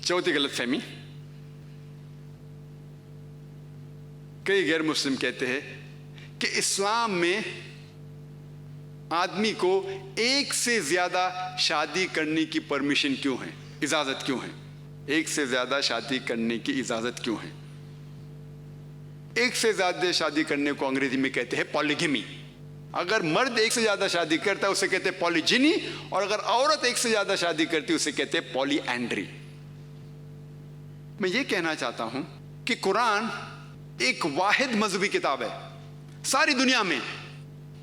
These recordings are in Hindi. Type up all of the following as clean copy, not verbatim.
चौथी गलतफहमी, कई गैर मुस्लिम कहते हैं कि इस्लाम में आदमी को एक से ज्यादा शादी करने की परमिशन क्यों है, इजाजत क्यों है? एक से ज्यादा शादी करने की इजाजत क्यों है? एक से ज्यादा शादी करने को अंग्रेजी में कहते हैं पॉलीगेमी। अगर मर्द एक से ज्यादा शादी करता है उसे कहते हैं पॉलीजिनी, और अगर औरत एक से ज्यादा शादी करती है उसे कहते हैं पॉलीएंड्री। मैं ये कहना चाहता हूं कि कुरान एक वाहिद मजहबी किताब है सारी दुनिया में,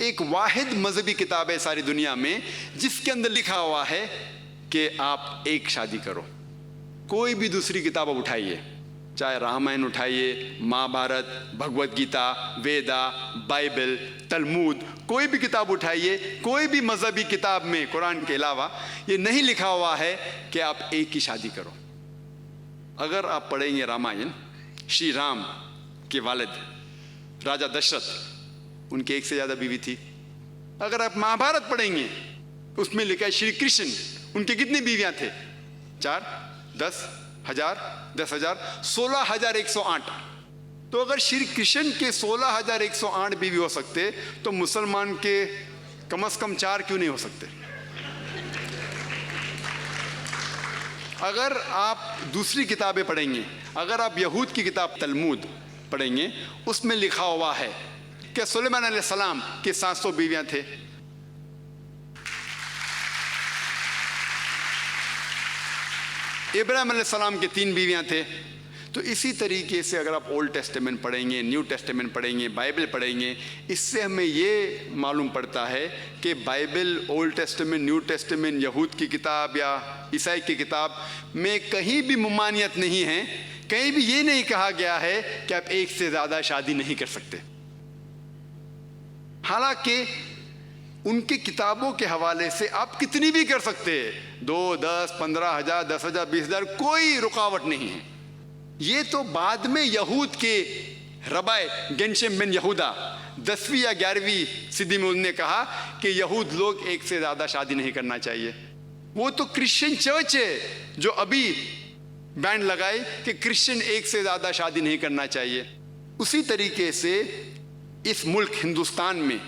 एक वाहिद मजहबी किताब है सारी दुनिया में जिसके अंदर लिखा हुआ है कि आप एक शादी करो। कोई भी दूसरी किताब आप उठाइए, चाहे रामायण उठाइए, महाभारत, भगवत गीता, वेदा, बाइबल, तलमूद, कोई भी किताब उठाइए, कोई भी मजहबी किताब में कुरान के अलावा ये नहीं लिखा हुआ है कि आप एक ही शादी करो। अगर आप पढ़ेंगे रामायण, श्री राम के वालिद राजा दशरथ, उनके एक से ज्यादा बीवी थी। अगर आप महाभारत पढ़ेंगे उसमें लिखा है श्री कृष्ण, उनके कितनी बीवियां थे? 4, 10, 1000, 10,000, 16,108। तो अगर श्री कृष्ण के 16,108 बीवी हो सकते तो मुसलमान के कम से कम 4 क्यों नहीं हो सकते? अगर आप दूसरी किताबें पढ़ेंगे, अगर आप यहूद की किताब तलमूद पढ़ेंगे, उसमें लिखा हुआ है कि सुलेमान अलैहिस्सलाम के 700 बीवियां थे। इब्राहिम अलैहिस्सलाम के 3 बीवियां थे। तो इसी तरीके से अगर आप ओल्ड टेस्टामेंट पढ़ेंगे, न्यू टेस्टामेंट पढ़ेंगे, बाइबल पढ़ेंगे, इससे हमें ये मालूम पड़ता है कि Bible, old testament, new testament, यहूद की किताब या ईसाई की किताब में कहीं भी ममानियत नहीं है, कहीं भी ये नहीं कहा गया है कि आप एक से ज़्यादा शादी नहीं कर सकते। हालांकि उनकी किताबों के हवाले से आप कितनी भी कर सकते हैं, 2, 10, 15,000, 10,000, 20,000, कोई रुकावट नहीं है। ये तो बाद में यहूद के रबाय गेनशम बिन यहूदा 10वीं या 11वीं सदी में उन्होंने कहा कि यहूद लोग एक से ज़्यादा शादी नहीं करना चाहिए। वो तो क्रिश्चियन चर्च है जो अभी बैन लगाए कि क्रिश्चियन एक से ज़्यादा शादी नहीं करना चाहिए। उसी तरीके से इस मुल्क हिंदुस्तान में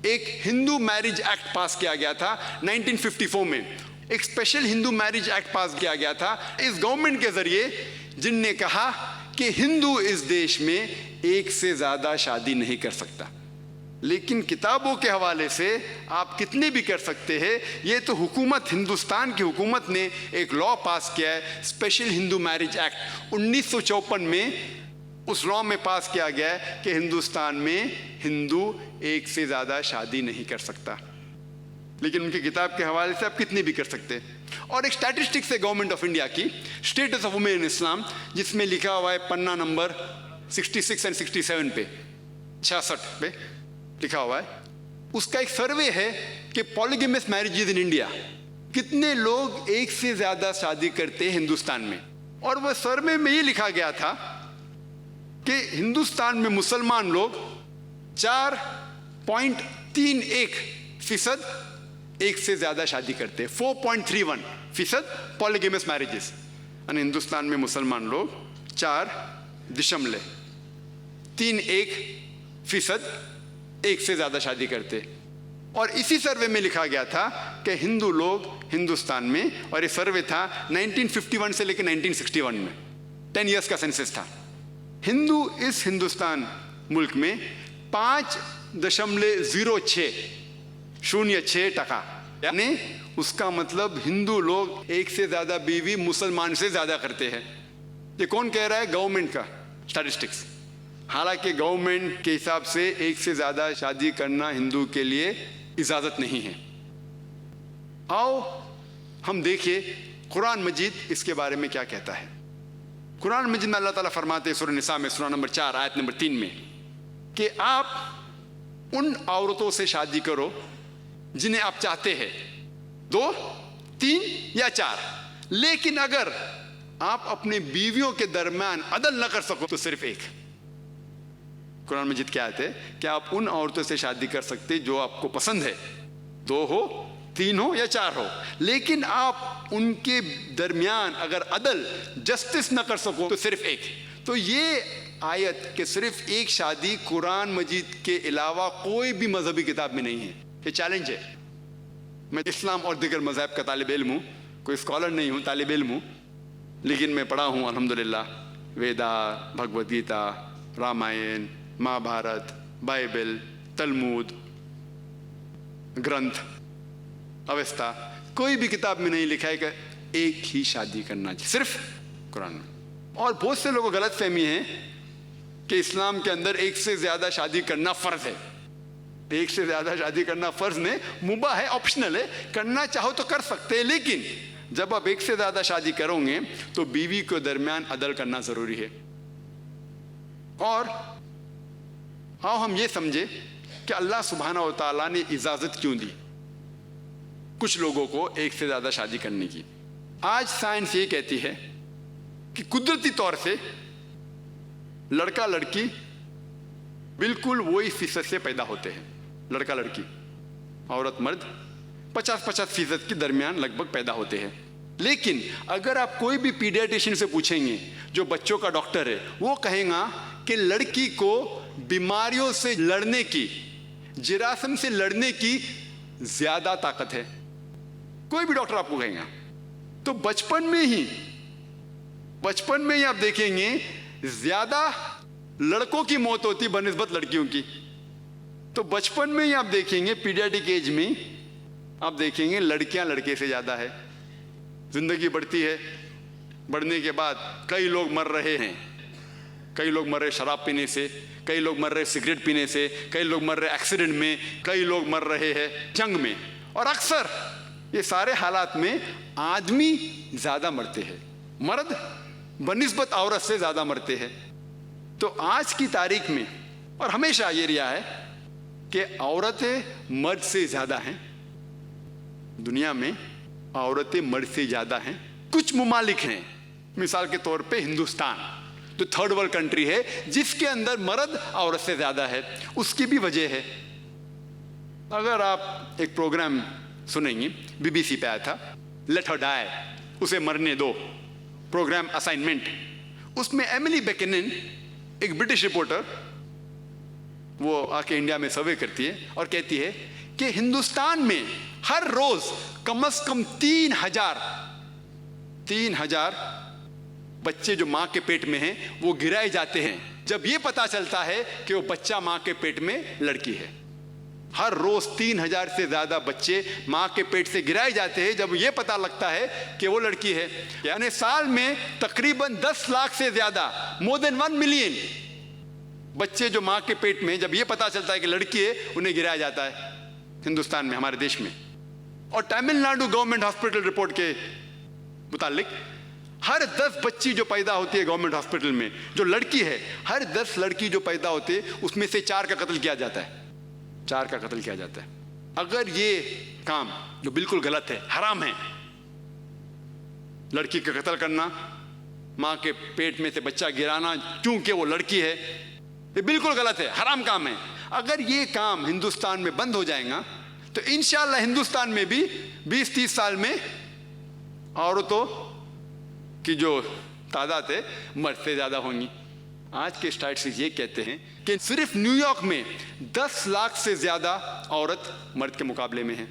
एक हिंदू मैरिज एक्ट पास किया गया था 1954 में। एक स्पेशल हिंदू मैरिज एक्ट पास किया गया था इस गवर्नमेंट के जरिए, जिनने कहा कि हिंदू इस देश में एक से ज़्यादा शादी नहीं कर सकता। लेकिन किताबों के हवाले से आप कितने भी कर सकते हैं। ये तो हुकूमत, हिंदुस्तान की हुकूमत ने एक लॉ पास किया है, स्पेशल हिंदू मैरिज एक्ट 1954 में। उस लॉ में पास किया गया है कि हिंदुस्तान में हिंदू एक से ज़्यादा शादी नहीं कर सकता, लेकिन उनकी किताब के हवाले से आप कितनी भी कर सकते हैं। और एक स्टैटिस्टिक्स है गवर्नमेंट ऑफ इंडिया की, स्टेटस ऑफ वुमेन इन इस्लाम, जिसमें लिखा हुआ है पन्ना नंबर 66 एंड 67 पे, 66 पे लिखा हुआ है। उसका एक सर्वे है कि पॉलीगेमस मैरिजेज इन इंडिया, कितने लोग एक से ज़्यादा शादी करते हैं हिंदुस्तान में। और वह सर्वे में ये लिखा गया था कि हिंदुस्तान में मुसलमान लोग 4.31% एक से ज़्यादा शादी करते हैं, 4.31% पॉलीगेमस मैरिजेस। और हिंदुस्तान में मुसलमान लोग 4.31% एक से ज़्यादा शादी करते। और इसी सर्वे में लिखा गया था कि हिंदू लोग हिंदुस्तान में, और ये सर्वे था 1951 से लेकर 1961 में, 10 इयर्स का सेंसस था। हिंदू इस हिंदुस्तान मुल्क में 5.06%, यानी उसका मतलब हिंदू लोग एक से ज़्यादा बीवी मुसलमान से ज़्यादा करते हैं। ये कौन कह रहा है? गवर्नमेंट का स्टैटिस्टिक्स। हालांकि गवर्नमेंट के हिसाब से एक से ज़्यादा शादी करना हिंदू के लिए इजाज़त नहीं है। आओ हम देखिए कुरान मजीद इसके बारे में क्या कहता है। कुरान मजीद में अल्लाह ताला फरमाते हैं सूरह निसा में, सूरह नंबर 4 आयत नंबर 3 में, कि आप उन औरतों से शादी करो जिन्हें आप चाहते हैं, 2, 3 या 4, लेकिन अगर आप अपने बीवियों के दरमियान अदल न कर सको तो सिर्फ एक। कुरान मजीद क्या आयत है कि आप उन औरतों से शादी कर सकते जो आपको पसंद है, 2 हो 3 हो या 4 हो, लेकिन आप उनके दरमियान अगर अदल जस्टिस न कर सको तो सिर्फ एक। तो ये आयत कि सिर्फ एक शादी कुरान मजीद के अलावा कोई भी मजहबी किताब में नहीं है, ये चैलेंज है। मैं इस्लाम और दिगर मज़हब का तालिब इल्म हूँ, कोई स्कॉलर नहीं हूँ, तालिब इल्म हूँ, लेकिन मैं पढ़ा हूँ अल्हम्दुलिल्लाह वेदा, भगवद गीता, रामायण, महाभारत, बाइबल, तलमूद, ग्रंथ, अवस्था, कोई भी किताब में नहीं लिखा है कि एक ही शादी करना चाहिए, सिर्फ कुरान में। और बहुत से लोगों को गलत फहमी है कि इस्लाम के अंदर एक से ज़्यादा शादी करना फ़र्ज है। एक से ज़्यादा शादी करना फ़र्ज नहीं, मुबाह है, ऑप्शनल है, करना चाहो तो कर सकते हैं, लेकिन जब आप एक से ज़्यादा शादी करोगे तो बीवी के दरमियान अदल करना ज़रूरी है। और हाँ, हम ये समझे कि अल्लाह सुब्हानहू व तआला ने इजाज़त क्यों दी कुछ लोगों को एक से ज़्यादा शादी करने की। आज साइंस ये कहती है कि कुदरती तौर से लड़का लड़की बिल्कुल वही फीसद से पैदा होते हैं, लड़का लड़की, औरत मर्द 50-50% के दरमियान लगभग पैदा होते हैं। लेकिन अगर आप कोई भी पीडियाट्रिशियन से पूछेंगे जो बच्चों का डॉक्टर है, वो कहेगा कि लड़की को बीमारियों से लड़ने की, जिरासम से लड़ने की ज़्यादा ताकत है, कोई भी डॉक्टर आपको कहेगा। तो बचपन में ही आप देखेंगे ज़्यादा लड़कों की मौत होती बनिस्बत लड़कियों की। तो बचपन में ही आप देखेंगे, पीडियाट्रिक एज में आप देखेंगे लड़कियां लड़के से ज़्यादा है। ज़िंदगी बढ़ती है, बढ़ने के बाद कई लोग मर रहे हैं, कई लोग मर रहे शराब पीने से, कई लोग मर रहे सिगरेट पीने से, कई लोग मर रहे एक्सीडेंट में, कई लोग मर रहे हैं जंग में। और अक्सर ये सारे हालात में आदमी ज़्यादा मरते हैं, मर्द बनिस्बत औरत से ज़्यादा मरते हैं। तो आज की तारीख में, और हमेशा ये रहा है कि औरतें मर्द से ज़्यादा हैं, दुनिया में औरतें मर्द से ज़्यादा हैं। कुछ मुमालिक हैं, मिसाल के तौर पे हिंदुस्तान जो थर्ड वर्ल्ड कंट्री है, जिसके अंदर मर्द औरत से ज़्यादा है। उसकी भी वजह है, अगर आप एक प्रोग्राम सुनेंगे, BBC पे आया था, लेट हर डाई, उसे मरने दो, प्रोग्राम असाइनमेंट। उसमें एमिली बेकेनन, एक ब्रिटिश रिपोर्टर, वो आके इंडिया में सर्वे करती है और कहती है कि हिंदुस्तान में हर रोज कम से कम 3,000 बच्चे जो माँ के पेट में हैं वो गिराए जाते हैं जब ये पता चलता है कि वो बच्चा माँ के पेट में लड़की है। हर रोज 3,000 से ज्यादा बच्चे माँ के पेट से गिराए जाते हैं जब ये पता लगता है कि वो लड़की है। यानी साल में तकरीबन 10 लाख से ज्यादा, मोर देन 1 मिलियन बच्चे जो माँ के पेट में, जब ये पता चलता है कि लड़की है, उन्हें गिराया जाता है हिंदुस्तान में, हमारे देश में। और तमिलनाडु गवर्नमेंट हॉस्पिटल रिपोर्ट के मुतालिक हर 10 बच्ची जो पैदा होती है गवर्नमेंट हॉस्पिटल में, जो लड़की है, हर 10 लड़की जो पैदा होती है उसमें से 4 का कत्ल किया जाता है, 4 का कत्ल किया जाता है। अगर ये काम जो बिल्कुल गलत है, हराम है, लड़की का कत्ल करना, माँ के पेट में से बच्चा गिराना क्योंकि वो लड़की है, ये बिल्कुल गलत है, हराम काम है। अगर ये काम हिंदुस्तान में बंद हो जाएगा तो इंशाअल्लाह हिंदुस्तान में भी 20-30 साल में औरतों की जो तादाद है मर्द से ज़्यादा होंगी। आज के स्टैटिस्टिक्स ये कहते हैं कि सिर्फ न्यूयॉर्क में 10 लाख से ज़्यादा औरत मर्द के मुकाबले में है।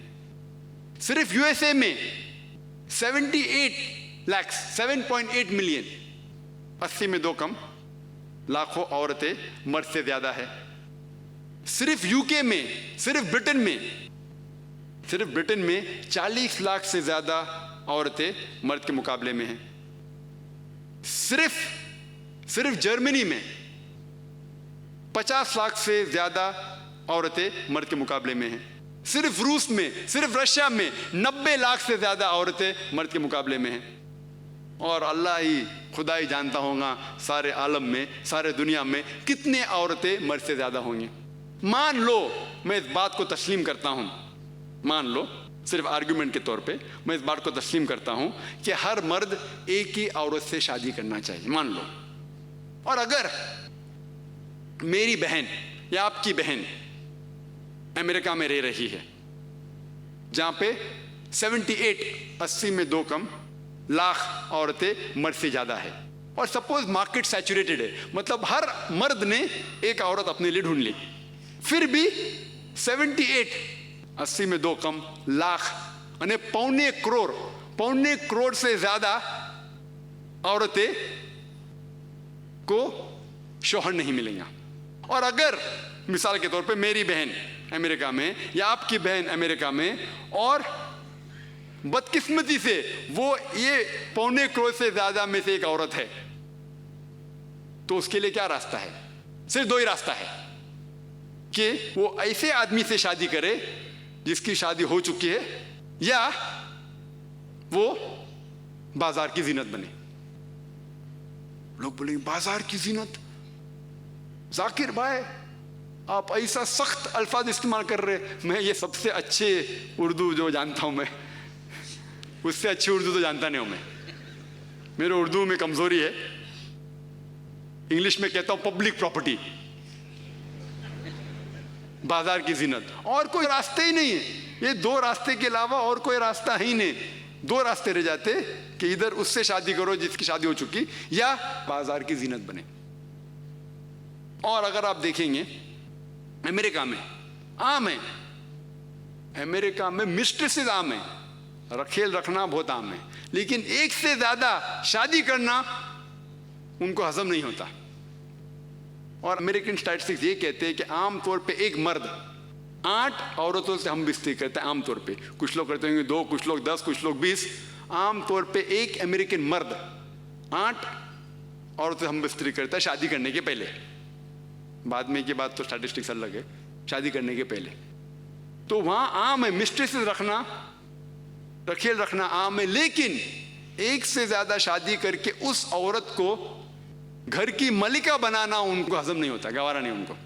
सिर्फ USA में 78 लाख, 7.8 मिलियन, 80 में 2 कम, लाखों औरतें मर्द से ज़्यादा है। सिर्फ UK में, सिर्फ ब्रिटेन में 40 लाख से ज़्यादा औरतें मर्द के मुकाबले में हैं। सिर्फ जर्मनी में 50 लाख से ज़्यादा औरतें मर्द के मुकाबले में हैं। सिर्फ रूस में, सिर्फ रशिया में 90 लाख से ज़्यादा औरतें मर्द के मुकाबले में हैं। और अल्लाह ही, खुदा ही जानता होगा सारे आलम में, सारे दुनिया में कितने औरतें मर्द से ज़्यादा होंगी। मान लो मैं इस बात को तस्लीम करता हूँ, मान लो सिर्फ आर्गुमेंट के तौर पे मैं इस बात को तस्लीम करता हूँ कि हर मर्द एक ही औरत से शादी करना चाहिए, मान लो। और अगर मेरी बहन या आपकी बहन अमेरिका में रह रही है, जहां पे 80 में 2 कम लाख औरतें मर्द से ज्यादा है। और सपोज मार्केट सैचुरेटेड है, मतलब हर मर्द ने एक औरत अपने लिए ढूंढ ली, फिर भी 80 में 2 कम लाख यानी पौने करोड़ से ज्यादा औरतें को शौहर नहीं मिलेंगे। और अगर मिसाल के तौर पे मेरी बहन अमेरिका में या आपकी बहन अमेरिका में, और बदकिस्मती से वो ये पौने करोड़ से ज्यादा में से एक औरत है, तो उसके लिए क्या रास्ता है? सिर्फ 2 ही रास्ता है कि वो ऐसे आदमी से शादी करे जिसकी शादी हो चुकी है, या वो बाजार की जीनत बने। लोग बोलेंगे बाजार की जीनत, जाकिर भाई आप ऐसा सख्त अल्फाज इस्तेमाल कर रहे। मैं ये सबसे अच्छे उर्दू जो जानता हूं, मैं उससे अच्छी उर्दू तो जानता नहीं हूं। मैं, मेरे उर्दू में कमजोरी है। इंग्लिश में कहता हूं पब्लिक प्रॉपर्टी, बाजार की जीनत। और कोई रास्ते ही नहीं है, ये 2 रास्ते के अलावा और कोई रास्ता ही नहीं। 2 रास्ते रह जाते कि इधर उससे शादी करो जिसकी शादी हो चुकी, या बाजार की जीनत बने। और अगर आप देखेंगे अमेरिका में आम है, अमेरिका में मिस्ट्रेसेस आम है, रखेल रखना बहुत आम है, लेकिन एक से ज्यादा शादी करना उनको हजम नहीं होता। और अमेरिकन स्टैटिस्टिक्स ये कहते हैं कि आमतौर पे एक मर्द 8 औरतों से हम बिस्तरी करते हैं। आमतौर पे कुछ लोग करते होंगे 2, कुछ लोग 10, कुछ लोग 20। आमतौर पे एक अमेरिकन मर्द 8 औरतों से हम बिस्तरी करता है शादी करने के पहले। बाद में की बात तो स्टैटिस्टिक्स अलग है, शादी करने के पहले तो वहां आम है मिस्ट्रेसेस रखना, रखेल रखना आम है। लेकिन एक से ज्यादा शादी करके उस औरत को घर की मलिका बनाना उनको हजम नहीं होता, गवारा नहीं उनको।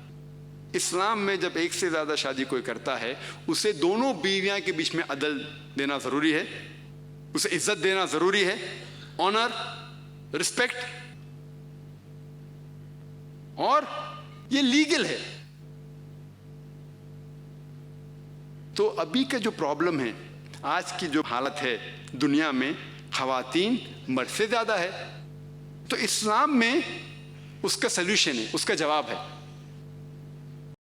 इस्लाम में जब एक से ज्यादा शादी कोई करता है, उसे दोनों बीवियां के बीच में अदल देना जरूरी है, उसे इज्जत देना जरूरी है, ऑनर, रिस्पेक्ट, और ये लीगल है। तो अभी का जो प्रॉब्लम है, आज की जो हालत है दुनिया में, खवातीन मर्द से ज्यादा है। तो इस्लाम में उसका सल्यूशन है, उसका जवाब है।